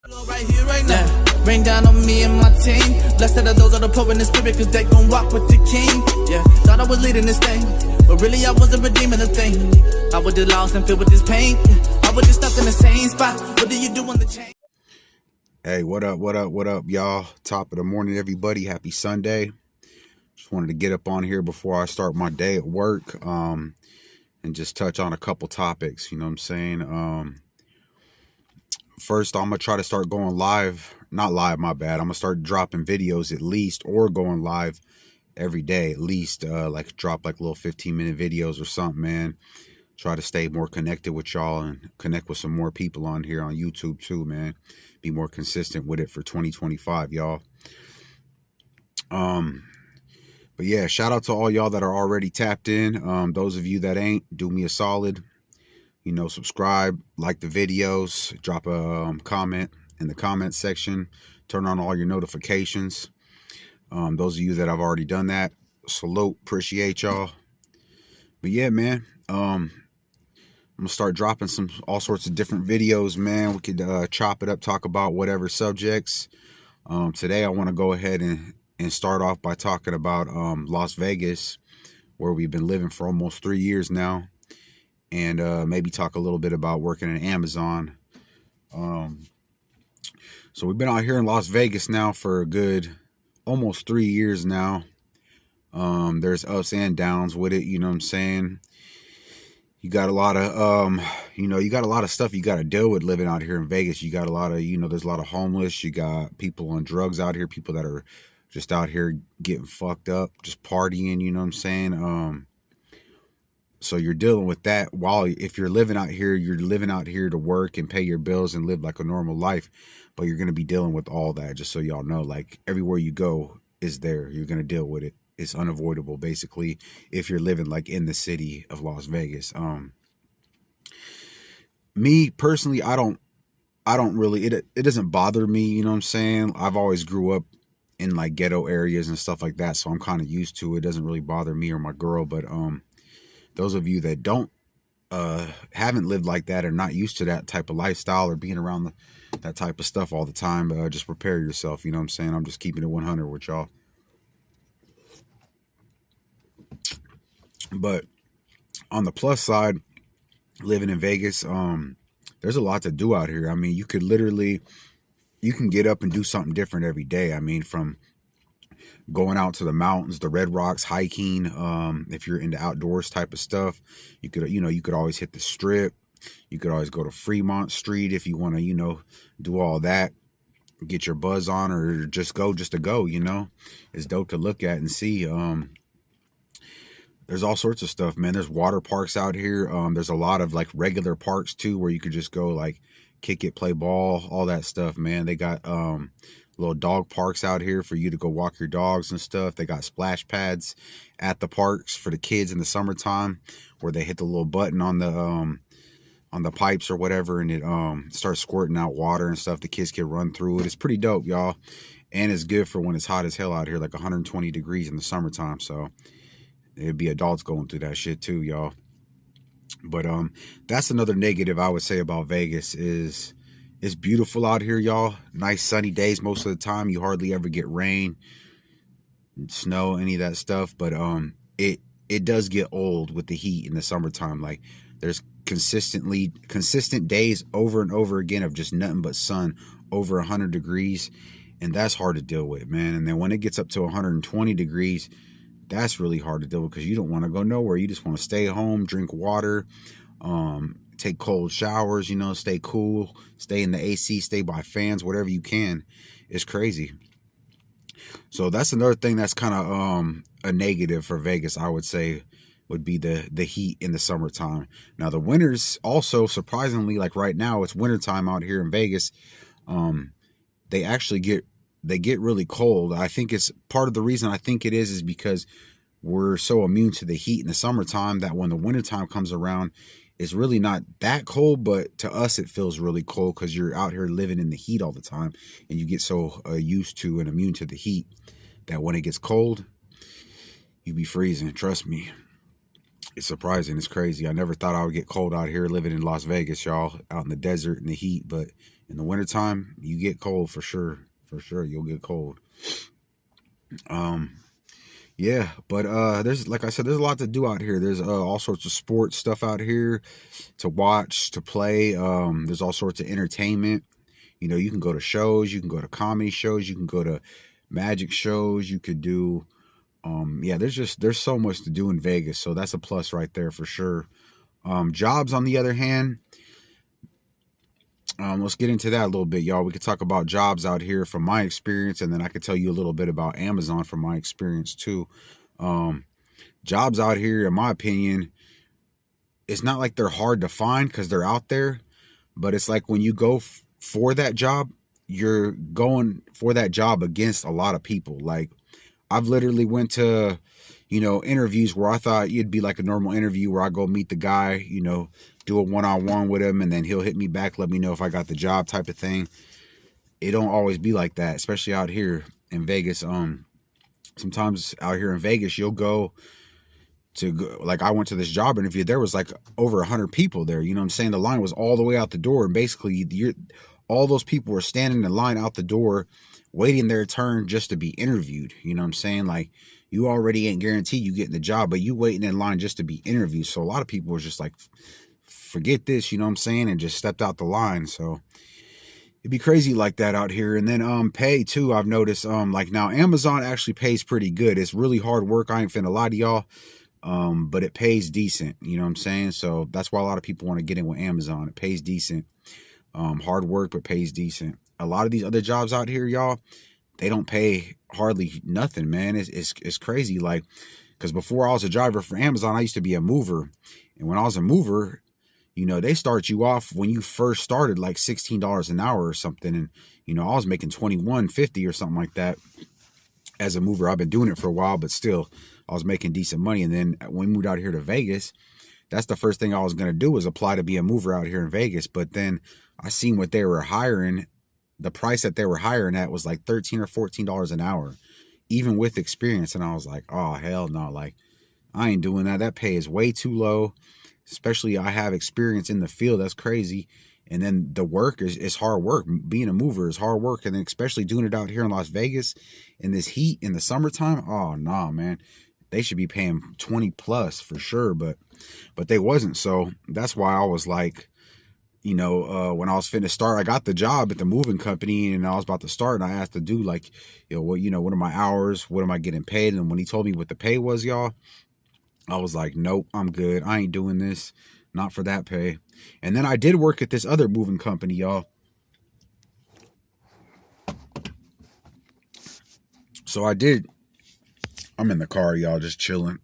Right here, right now. Rain down on me and my team. Blessed are those that are poor in the spirit, cause they gon' walk with the king. Yeah, thought I was leading this thing, but really I wasn't redeeming a thing. I was just lost and filled with this pain. I was just stuck in the same spot. What do you do on the chain? Hey, what up, y'all? Top of the morning, everybody. Happy Sunday. Just wanted to get up on here before I start my day at work, and just touch on a couple topics, you know what I'm saying? First, I'm gonna try to start going live. Not live, my bad. I'm gonna start dropping videos at least, or going live every day at least. Like drop like little 15-minute videos or something, man. Try to stay more connected with y'all and connect with some more people on here on YouTube too, man. Be more consistent with it for 2025, y'all. But yeah, shout out to all y'all that are already tapped in. Those of you that ain't, do me a solid. You know, subscribe, like the videos, drop a comment in the comment section, turn on all your notifications. Those of you that have already done that, salute, appreciate y'all. But yeah, man, I'm gonna start dropping all sorts of different videos, man. We could chop it up, talk about whatever subjects. Today I want to go ahead and start off by talking about Las Vegas, where we've been living for almost 3 years now. And maybe talk a little bit about working at Amazon. So we've been out here in Las Vegas now for a good almost 3 years now. There's ups and downs with it, you know what I'm saying? You got a lot of, you got a lot of stuff you got to deal with living out here in Vegas. You got a lot of, there's a lot of homeless. You got people on drugs out here, people that are just out here getting fucked up, just partying, you know what I'm saying? So you're dealing with that if you're living out here, you're living out here to work and pay your bills and live like a normal life. But you're going to be dealing with all that, just so y'all know, like everywhere you go is there. You're going to deal with it. It's unavoidable, basically, if you're living like in the city of Las Vegas. Me personally, I don't really, it doesn't bother me. You know what I'm saying? I've always grew up in like ghetto areas and stuff like that. So I'm kind of used to it. It doesn't really bother me or my girl, but, those of you that haven't lived like that or not used to that type of lifestyle or being around that type of stuff all the time, just prepare yourself. You know what I'm saying? I'm just keeping it 100 with y'all. But on the plus side, living in Vegas, there's a lot to do out here. I mean, you can get up and do something different every day. I mean, from going out to the mountains, the Red Rocks, hiking. If you're into outdoors type of stuff, you could always hit the Strip. You could always go to Fremont Street if you want to, do all that, get your buzz on, or just to go, It's dope to look at and see. There's all sorts of stuff, man. There's water parks out here. There's a lot of like regular parks too, where you could just go like kick it, play ball, all that stuff, man. They got, little dog parks out here for you to go walk your dogs and stuff. They got splash pads at the parks for the kids in the summertime, where they hit the little button on the pipes or whatever, and it starts squirting out water and stuff. The kids can run through it. It's pretty dope, y'all. And it's good for when it's hot as hell out here, like 120 degrees in the summertime. So it'd be adults going through that shit too, y'all. But that's another negative I would say about Vegas is it's beautiful out here, y'all. Nice sunny days most of the time. You hardly ever get rain, snow, any of that stuff. But it does get old with the heat in the summertime. Like there's consistent days over and over again of just nothing but sun over 100 degrees. And that's hard to deal with, man. And then when it gets up to 120 degrees, that's really hard to deal with because you don't want to go nowhere. You just want to stay home, drink water, take cold showers, stay cool, stay in the AC, stay by fans, whatever you can. It's crazy. So that's another thing that's kind of a negative for Vegas, I would say, would be the heat in the summertime. Now the winters also, surprisingly, like right now, it's wintertime out here in Vegas. They actually get really cold. I think it's part of the reason I think it is because we're so immune to the heat in the summertime that when the wintertime comes around, it's really not that cold, but to us it feels really cold because you're out here living in the heat all the time, and you get so used to and immune to the heat that when it gets cold, you be freezing. Trust me. It's surprising. It's crazy. I never thought I would get cold out here living in Las Vegas, y'all, out in the desert in the heat, but In the wintertime, you get cold for sure. For sure, you'll get cold. Yeah, but there's, like I said, there's a lot to do out here. There's all sorts of sports stuff out here to watch, to play. There's all sorts of entertainment. You know, you can go to shows, you can go to comedy shows, you can go to magic shows, you could do yeah, there's so much to do in Vegas, so that's a plus right there for sure. Jobs on the other hand, let's get into that a little bit, y'all. We could talk about jobs out here from my experience, and then I could tell you a little bit about Amazon from my experience too. Jobs out here, in my opinion, it's not like they're hard to find because they're out there, but it's like when you go for that job, you're going for that job against a lot of people. Like, I've literally went to, you know, interviews where I thought it'd be like a normal interview where I go meet the guy, you know, do a one-on-one with him, and then he'll hit me back, let me know if I got the job type of thing. It don't always be like that, especially out here in Vegas. Sometimes out here in Vegas, you'll go to go, like I went to this job interview, there was like over 100 people there. You know what I'm saying? The line was all the way out the door, and basically all those people were standing in line out the door waiting their turn just to be interviewed. You know what I'm saying? Like, you already ain't guaranteed you getting the job, but you waiting in line just to be interviewed. So a lot of people were just like, forget this, you know what I'm saying, and just stepped out the line. So it'd be crazy like that out here. And then pay too, I've noticed, like now Amazon actually pays pretty good. It's really hard work, I ain't finna lie to y'all, but it pays decent, you know what I'm saying? So that's why a lot of people want to get in with Amazon. It pays decent. Hard work, but pays decent. A lot of these other jobs out here, y'all, they don't pay hardly nothing, man. It's crazy. Like, because before I was a driver for Amazon, I used to be a mover. And when I was a mover, you know, they start you off when you first started like $16 an hour or something. And, you know, I was making $21.50 or something like that as a mover. I've been doing it for a while, but still, I was making decent money. And then when we moved out here to Vegas, that's the first thing I was going to do was apply to be a mover out here in Vegas. But then I seen what they were hiring. The price that they were hiring at was like $13 or $14 an hour, even with experience. And I was like, oh, hell no. Like, I ain't doing that. That pay is way too low. Especially I have experience in the field. That's crazy. And then the work is hard work. Being a mover is hard work. And then especially doing it out here in Las Vegas in this heat in the summertime. Oh, no, man. They should be paying 20 plus for sure. But they wasn't. So that's why I was like, you know, when I was finna start, I got the job at the moving company and I was about to start, and I asked the dude, like, what are my hours? What am I getting paid? And when he told me what the pay was, y'all, I was like, nope, I'm good. I ain't doing this. Not for that pay. And then I did work at this other moving company, y'all. So I did. I'm in the car, y'all, just chilling.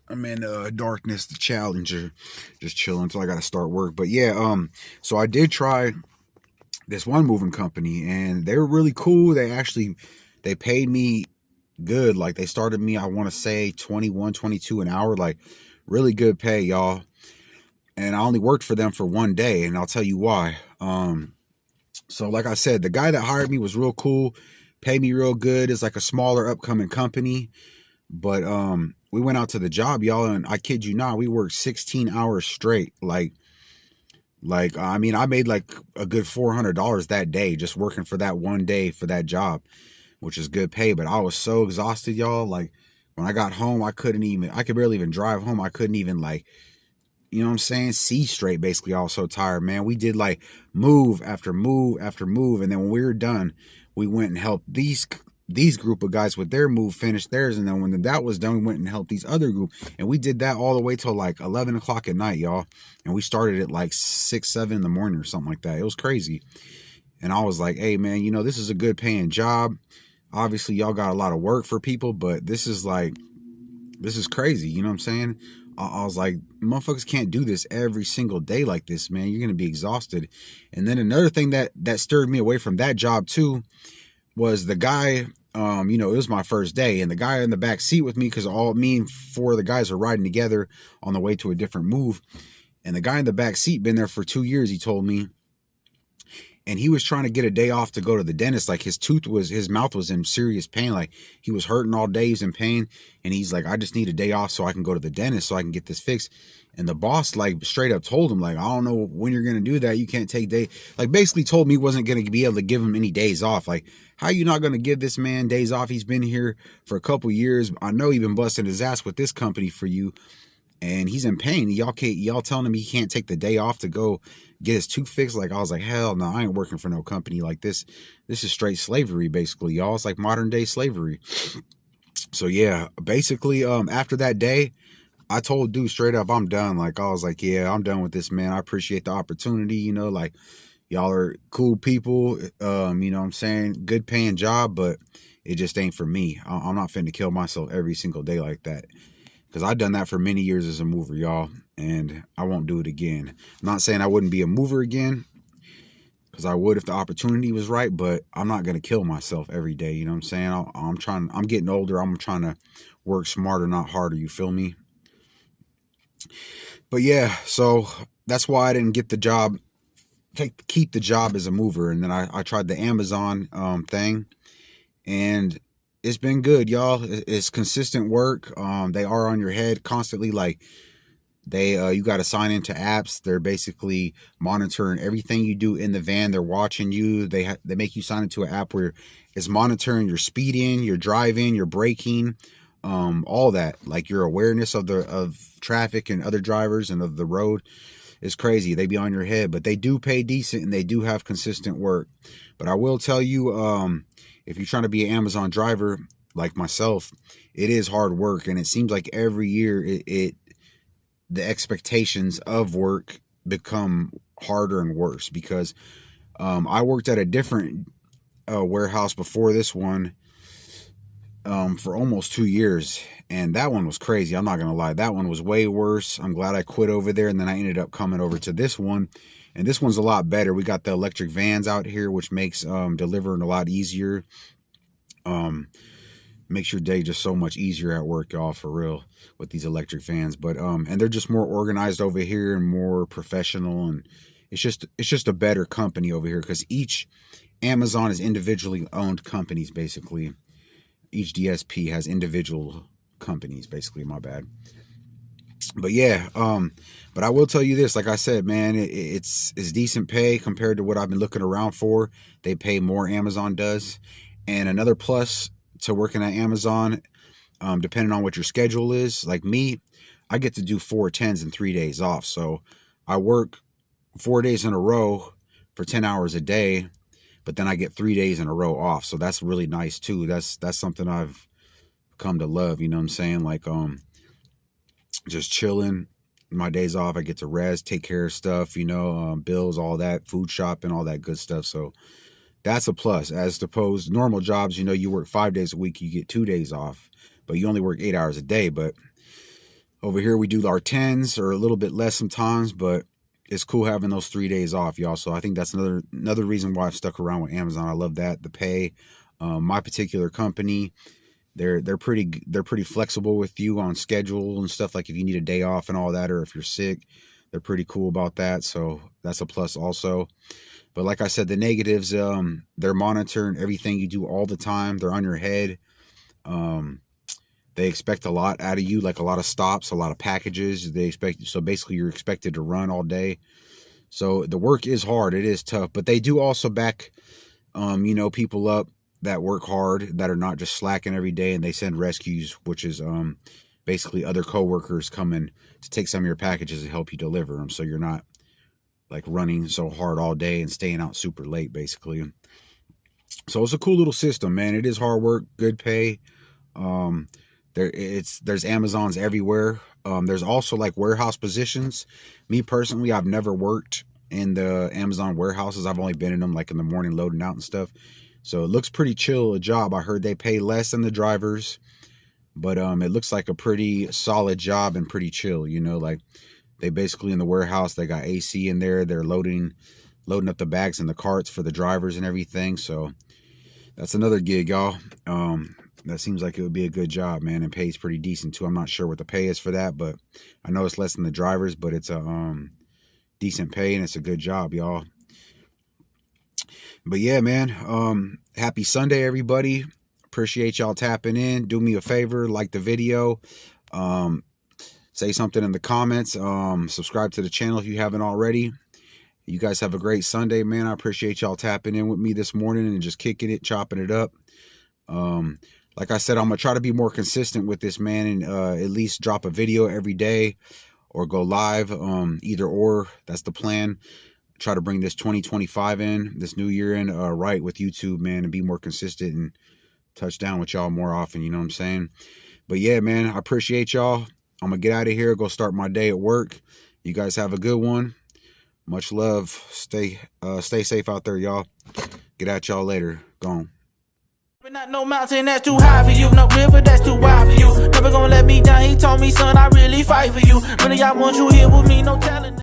I'm in darkness, the Challenger, just chilling until I got to start work. But yeah, so I did try this one moving company, and they were really cool. They paid me good. Like, they started me, I want to say 21, 22 an hour, like really good pay, y'all. And I only worked for them for one day, and I'll tell you why. So like I said, the guy that hired me was real cool, paid me real good. It's like a smaller upcoming company. But we went out to the job, y'all, and I kid you not, we worked 16 hours straight. Like I mean, I made like a good $400 that day just working for that one day for that job, which is good pay. But I was so exhausted, y'all. Like, when I got home, I could barely even drive home. I couldn't even, like, you know what I'm saying, see straight. Basically, I was so tired, man. We did like move after move after move, and then when we were done, we went and helped these group of guys with their move, finished theirs, and then when that was done, we went and helped these other group, and we did that all the way till like 11 o'clock at night, y'all. And we started at like 6, 7 in the morning or something like that. It was crazy. And I was like, hey man, you know, this is a good paying job. Obviously y'all got a lot of work for people, but this is crazy, you know what I'm saying? I was like, motherfuckers can't do this every single day like this, man. You're gonna be exhausted. And then another thing that stirred me away from that job too was the guy, you know, it was my first day, and the guy in the back seat with me, because all me and 4 of the guys are riding together on the way to a different move. And the guy in the back seat been there for 2 years, he told me. And he was trying to get a day off to go to the dentist. Like, his mouth was in serious pain. Like, he was hurting all day, he was in pain. And he's like, I just need a day off so I can go to the dentist, so I can get this fixed. And the boss like straight up told him, like, I don't know when you're gonna do that. You can't take day, like basically told me he wasn't gonna be able to give him any days off. Like, how you not gonna give this man days off? He's been here for a couple years. I know he's been busting his ass with this company for you, and he's in pain. Y'all telling him he can't take the day off to go get his tooth fixed? Like, I was like, hell no, I ain't working for no company like this. This is straight slavery, basically, y'all. It's like modern day slavery. So yeah, basically, after that day, I told dude straight up, I'm done. Like, I was like, yeah, I'm done with this, man. I appreciate the opportunity, you know, like, y'all are cool people, you know what I'm saying? Good paying job, but it just ain't for me. I'm not finna kill myself every single day like that. Because I've done that for many years as a mover, y'all, and I won't do it again. I'm not saying I wouldn't be a mover again, because I would if the opportunity was right, but I'm not going to kill myself every day, you know what I'm saying? I'm getting older. I'm trying to work smarter, not harder, you feel me? But yeah, so that's why I didn't get the job, keep the job as a mover. And then I tried the Amazon thing, and it's been good, y'all. It's consistent work. They are on your head constantly. Like, you got to sign into apps. They're basically monitoring everything you do in the van. They're watching you. They make you sign into an app where it's monitoring your speeding, your driving, your braking, all that. Like, your awareness of traffic and other drivers and of the road is crazy. They be on your head, but they do pay decent and they do have consistent work. But I will tell you, if you're trying to be an Amazon driver like myself, it is hard work, and it seems like every year the expectations of work become harder and worse, because I worked at a different warehouse before this one for almost 2 years, and that one was crazy. I'm not gonna lie, that one was way worse. I'm glad I quit over there, and then I ended up coming over to this one, and this one's a lot better. We got the electric vans out here, which makes delivering a lot easier. Makes your day just so much easier at work, y'all, for real, with these electric vans. But and they're just more organized over here and more professional, and it's just a better company over here, because each Amazon is individually owned companies, basically. Each DSP has individual companies, basically. My bad. But yeah, but I will tell you this, like I said, man, it's decent pay compared to what I've been looking around for. They pay more, Amazon does. And another plus to working at Amazon, depending on what your schedule is, like me, I get to do 4 10s and 3 days off. So I work 4 days in a row for 10 hours a day, but then I get 3 days in a row off. So that's really nice too. That's something I've come to love, you know what I'm saying? Like, just chilling my days off. I get to rest, take care of stuff, you know, bills, all that, food shopping, all that good stuff. So that's a plus, as opposed to normal jobs. You know, you work 5 days a week, you get 2 days off, but you only work 8 hours a day. But over here we do our 10s, or a little bit less sometimes, but it's cool having those 3 days off, y'all. So I think that's another reason why I've stuck around with Amazon. I love that. The pay, my particular company, they're pretty flexible with you on schedule and stuff. Like, if you need a day off and all that, or if you're sick, they're pretty cool about that. So that's a plus also. But like I said, the negatives, they're monitoring everything you do all the time. They're on your head. They expect a lot out of you, like a lot of stops, a lot of packages. So basically you're expected to run all day. So the work is hard. It is tough, but they do also back, you know, people up that work hard, that are not just slacking every day, and they send rescues, which is basically other coworkers coming to take some of your packages and help you deliver them, so you're not like running so hard all day and staying out super late, basically. So it's a cool little system, man. It is hard work, good pay. There's Amazons everywhere. There's also like warehouse positions. Me personally, I've never worked in the Amazon warehouses. I've only been in them like in the morning loading out and stuff. So it looks pretty chill a job. I heard they pay less than the drivers, but it looks like a pretty solid job and pretty chill, you know, like they basically in the warehouse, they got AC in there. They're loading up the bags in the carts for the drivers and everything. So that's another gig, y'all. That seems like it would be a good job, man, and pays pretty decent too. I'm not sure what the pay is for that, but I know it's less than the drivers, but it's a decent pay and it's a good job, y'all. But yeah, man, happy Sunday, everybody. Appreciate y'all tapping in. Do me a favor, like the video, say something in the comments. Subscribe to the channel if you haven't already. You guys have a great Sunday, man. I appreciate y'all tapping in with me this morning and just kicking it, chopping it up. Like I said, I'm going to try to be more consistent with this, man, and at least drop a video every day or go live, either or. That's the plan. Try to bring this 2025 in, this new year in, right with YouTube, man, and be more consistent and touch down with y'all more often, you know what I'm saying? But yeah, man, I appreciate y'all. I'm going to get out of here, go start my day at work. You guys have a good one. Much love. Stay safe out there, y'all. Get at y'all later. Gone. Not no mountain that's too high for you, no river that's too wide for you. Never gonna let me down. He told me, son, I really fight for you. Really, I want you here with me, no telling.